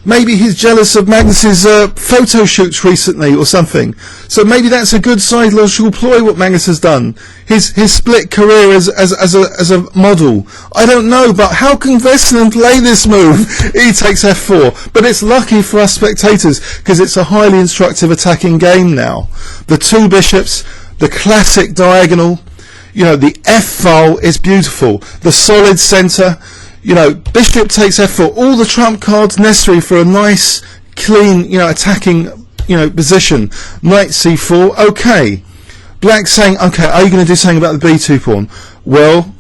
Maybe he's jealous of Magnus's photo shoots recently or something. So maybe that's a good psychological ploy what Magnus has done. His split career as a model. I don't know, but how can Veselin play this move? He takes f4. But it's lucky for us spectators because it's a highly instructive attacking game now. The two bishops, the classic diagonal, you know, the f file is beautiful. The solid centre. You know, bishop takes f4, all the trump cards necessary for a nice, clean, you know, attacking, you know, position. Knight c4, okay. Black saying, okay, are you going to do something about the b2 pawn? Well,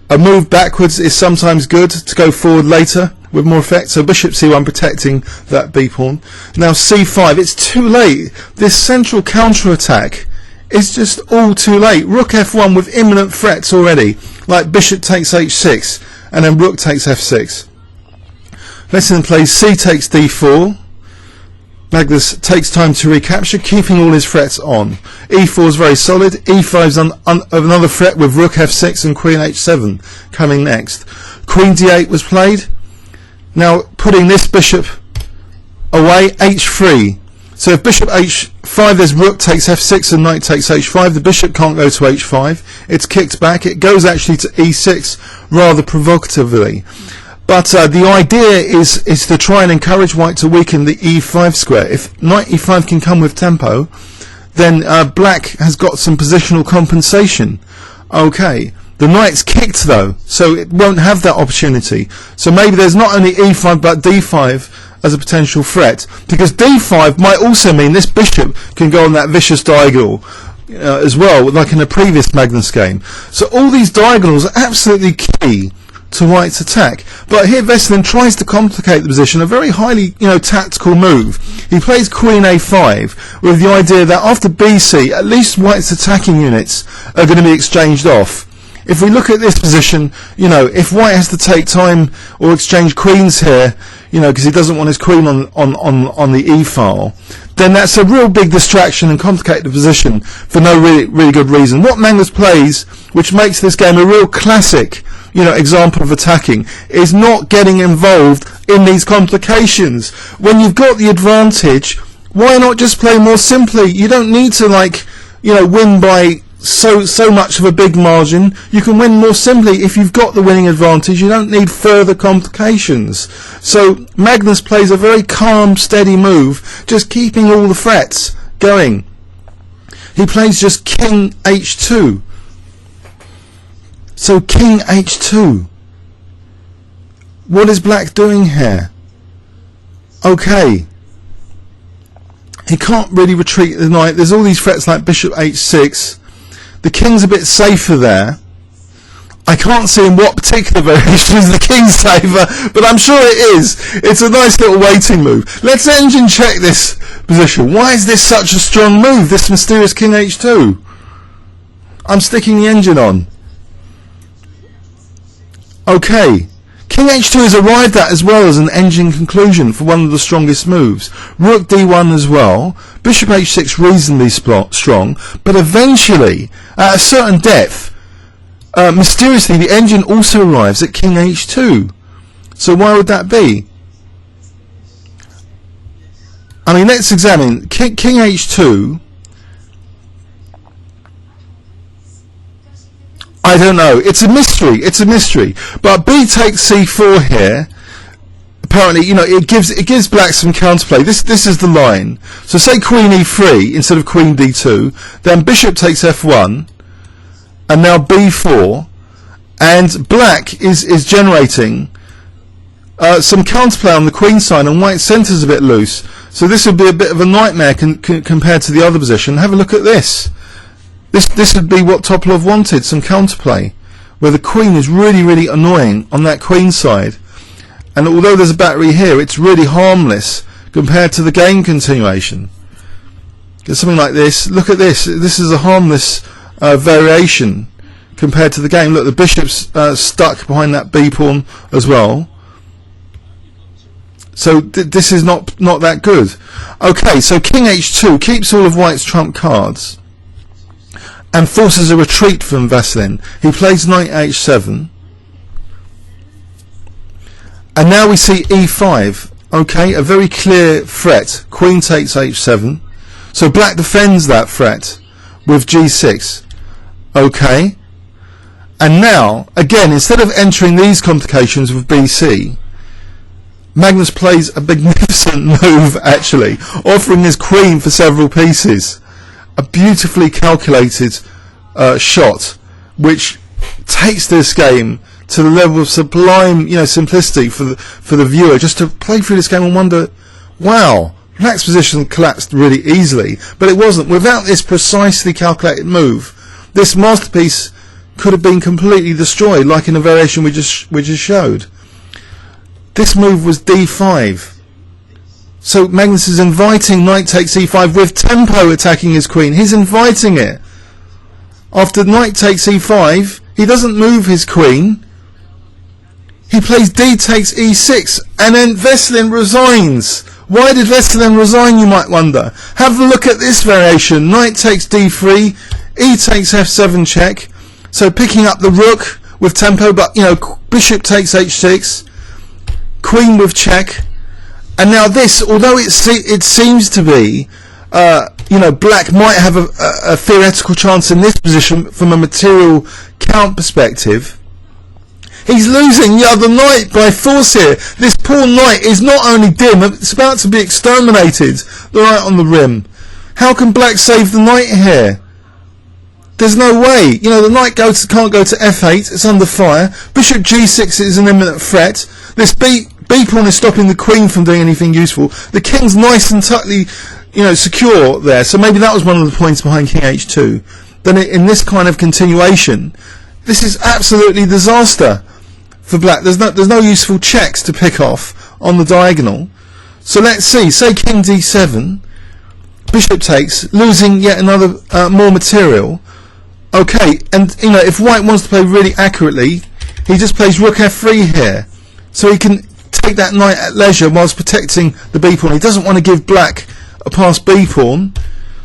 a move backwards is sometimes good to go forward later with more effect. So bishop c1 protecting that b pawn. Now c5, it's too late. This central counter-attack is just all too late. Rook f1 with imminent threats already, like bishop takes h6. And then rook takes f6. Veselin plays c takes d4. Magnus takes time to recapture, keeping all his threats on. e4 is very solid. e5 is another threat with rook f6 and queen h7 coming next. Queen d8 was played. Now putting this bishop away, h3. So if bishop h5, there's rook takes f6 and knight takes h5. The bishop can't go to h5. It's kicked back. It goes actually to e6 rather provocatively. But the idea is to try and encourage white to weaken the e5 square. If knight e5 can come with tempo, then black has got some positional compensation. Okay. The knight's kicked though, so it won't have that opportunity. So maybe there's not only e5 but d5 as a potential threat, because d5 might also mean this bishop can go on that vicious diagonal as well, like in the previous Magnus game. So all these diagonals are absolutely key to white's attack. But here Veselin tries to complicate the position, a very highly, you know, tactical move. He plays queen a5 with the idea that after bc, at least white's attacking units are going to be exchanged off. If we look at this position, you know, if white has to take time or exchange queens here, you know, because he doesn't want his queen on the e file, then that's a real big distraction and complicate the position for no really good reason. What Magnus plays, which makes this game a real classic, you know, example of attacking, is not getting involved in these complications. When you've got the advantage, why not just play more simply? You don't need to, like, you know, win by so much of a big margin. You can win more simply if you've got the winning advantage. You don't need further complications. So Magnus plays a very calm, steady move, just keeping all the threats going. He plays just king h2. So king h2. What is black doing here? Okay. He can't really retreat the knight. There's all these threats like bishop h6. The king's a bit safer there. I can't see in what particular variations the king's safer, but I'm sure it is. It's a nice little waiting move. Let's engine check this position. Why is this such a strong move, this mysterious king h2? I'm sticking the engine on. Okay. King h2 is arrived at as well as an engine conclusion for one of the strongest moves. Rook d1 as well. Bishop h6 reasonably strong, but eventually, at a certain depth, mysteriously the engine also arrives at king h2. So why would that be? I mean, let's examine king h2. I don't know. It's a mystery. It's a mystery. But b takes c4 here. Apparently, you know, it gives black some counterplay. This is the line. So say queen e3 instead of queen d2. Then bishop takes f1, and now b4, and black is generating some counterplay on the queen side, and white centre's a bit loose. So this would be a bit of a nightmare compared to the other position. Have a look at this. This would be what Topalov wanted, some counterplay, where the queen is really annoying on that queen side. And although there's a battery here, it's really harmless compared to the game continuation. Get something like this. Look at this. This is a harmless variation compared to the game. Look, the bishop's stuck behind that b pawn as well. So this is not that good. Okay, so king h2 keeps all of white's trump cards and forces a retreat from Veselin. He plays knight h7. And now we see e5. Okay, a very clear threat. Queen takes h7. So black defends that threat with g6. Okay. And now, again, instead of entering these complications with bc, Magnus plays a magnificent move, actually, offering his queen for several pieces. A beautifully calculated shot, which takes this game to the level of sublime, simplicity for the viewer, just to play through this game and wonder, wow, black's position collapsed really easily, but it wasn't. Without this precisely calculated move, this masterpiece could have been completely destroyed, like in the variation we just showed. This move was d5. So Magnus is inviting knight takes e5 with tempo attacking his queen. He's inviting it. After knight takes e5, he doesn't move his queen. He plays d takes e6, and then Veselin resigns. Why did Veselin resign, you might wonder? Have a look at this variation. Knight takes d3, e takes f7 check. So picking up the rook with tempo, but bishop takes h6, queen with check, and now this, although it seems to be, black might have a theoretical chance in this position from a material count perspective, he's losing the other knight by force here. This poor knight is not only dim, it's about to be exterminated, the knight on the rim. How can black save the knight here? There's no way. The knight can't go to f8, it's under fire. Bishop g6 is an imminent threat. This b pawn is stopping the queen from doing anything useful. The king's nice and tightly, secure there. So maybe that was one of the points behind king h2. Then in this kind of continuation, this is absolutely disaster for black. There's no useful checks to pick off on the diagonal. So let's see. Say king d7, bishop takes, losing yet another more material. Okay, and if white wants to play really accurately, he just plays rook f3 here, so he can take that knight at leisure whilst protecting the b pawn. He doesn't want to give black a past b pawn,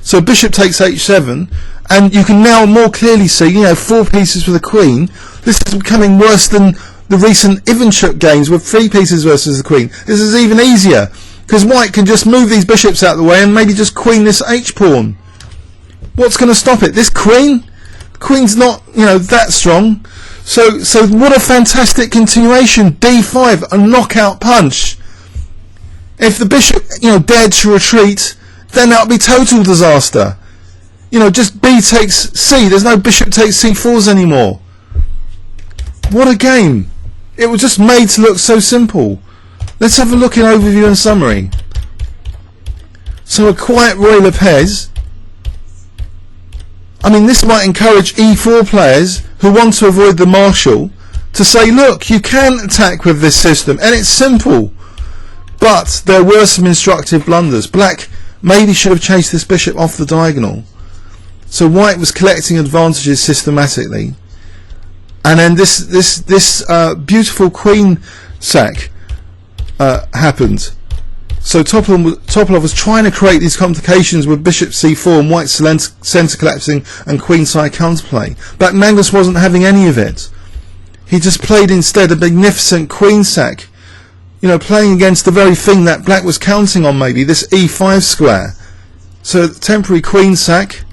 so bishop takes h7, and you can now more clearly see, 4 pieces for the queen. This is becoming worse than the recent EventDate games with 3 pieces versus the queen. This is even easier, because white can just move these bishops out of the way and maybe just queen this h pawn. What's going to stop it? This queen? Queen's not, that strong. So what a fantastic continuation. d5, a knockout punch. If the bishop, dared to retreat, then that would be total disaster. Just b takes c. There's no bishop takes c4s anymore. What a game. It was just made to look so simple. Let's have a look in overview and summary. So a quiet Ruy Lopez. This might encourage e4 players who want to avoid the marshal to say, look, you can attack with this system, and it's simple. But there were some instructive blunders. Black maybe should have chased this bishop off the diagonal. So white was collecting advantages systematically. And then this beautiful queen sack happened. So Topalov was trying to create these complications with bishop c4 and white centre collapsing and queenside counterplay. But Magnus wasn't having any of it. He just played instead a magnificent queen sack, playing against the very thing that black was counting on, maybe, this e5 square. So temporary queen sack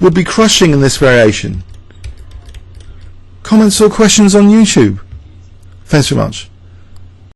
would be crushing in this variation. Comments or questions on YouTube? Thanks very much.